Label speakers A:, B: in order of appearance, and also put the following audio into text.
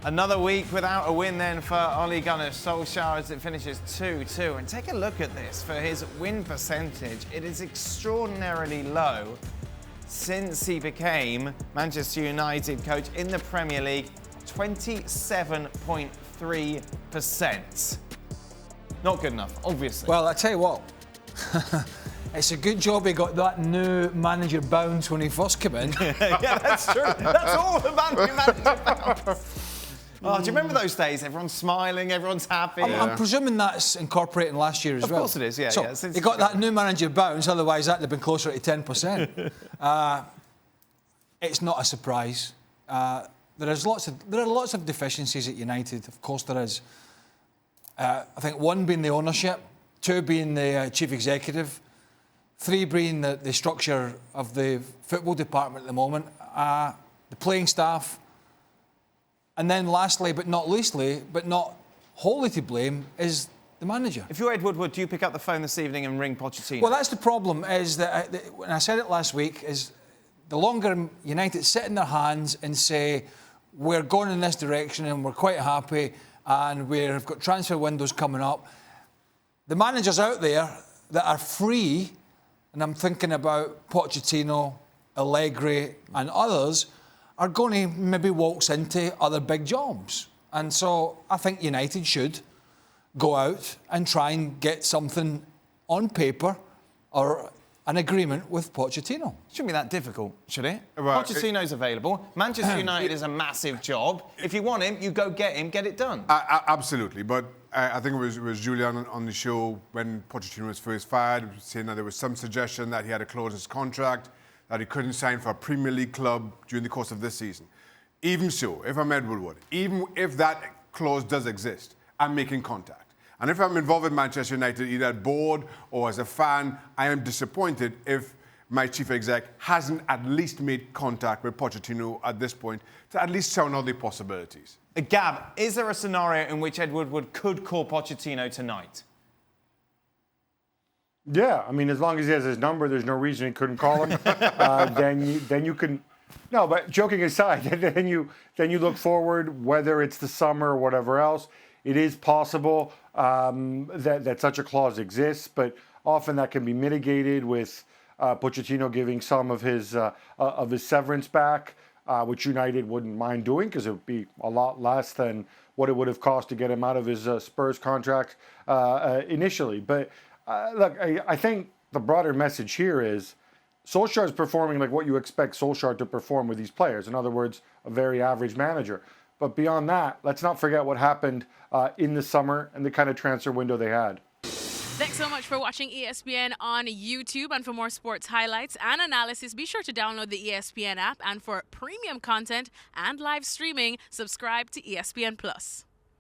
A: Another week without a win then for Ole Gunnar Solskjaer as it finishes 2-2. And take a look at this. For his win percentage, it is extraordinarily low since he became Manchester United coach in the Premier League, 27.3%. Not good enough, obviously.
B: Well, I tell you what, it's a good job he got that new manager bounce when he first came in.
A: Yeah, that's true. That's all the new manager bounce. Oh, do you remember those days? Everyone's smiling, everyone's happy.
B: I'm presuming that's incorporating last year as well.
A: Of course it is, yeah.
B: So he got that new manager bounce, otherwise that'd have been closer to 10%. It's not a surprise. There are lots of deficiencies at United, of course there is. I think one being the ownership, two being the chief executive, three being the structure of the football department at the moment, the playing staff, and then lastly, but not leastly, but not wholly to blame, is the manager.
A: If you're Ed Woodward, do you pick up the phone this evening and ring Pochettino?
B: Well, that's the problem, is that, when I said it last week, is the longer United sit in their hands and say, we're going in this direction and we're quite happy and we've got transfer windows coming up, the managers out there that are free, and I'm thinking about Pochettino, Allegri and others, are going to maybe waltz into other big jobs. And so I think United should go out and try and get something on paper or an agreement with Pochettino.
A: Shouldn't be that difficult, should it?
C: Well,
A: Pochettino's available. Manchester United is a massive job. If you want him, you go get him, get it done.
C: Absolutely, but I think it was Julian on the show when Pochettino was first fired, saying that there was some suggestion that he had to close his contract, that he couldn't sign for a Premier League club during the course of this season. Even so, if I'm Ed Woodward, even if that clause does exist, I'm making contact. And if I'm involved in Manchester United, either at board or as a fan, I am disappointed if my chief exec hasn't at least made contact with Pochettino at this point to at least sound out the possibilities.
A: Gab, is there a scenario in which Ed Woodward could call Pochettino tonight?
D: Yeah, I mean, as long as he has his number, there's no reason he couldn't call him. Then you can. No, but joking aside, then you look forward, whether it's the summer or whatever else. It is possible that such a clause exists, but often that can be mitigated with Pochettino giving some of his severance back, which United wouldn't mind doing because it would be a lot less than what it would have cost to get him out of his Spurs contract initially. But look, I think the broader message here is Solskjaer is performing like what you expect Solskjaer to perform with these players. In other words, a very average manager. But beyond that, let's not forget what happened in the summer and the kind of transfer window they had.
E: Thanks so much for watching ESPN on YouTube. And for more sports highlights and analysis, be sure to download the ESPN app. And for premium content and live streaming, subscribe to ESPN+.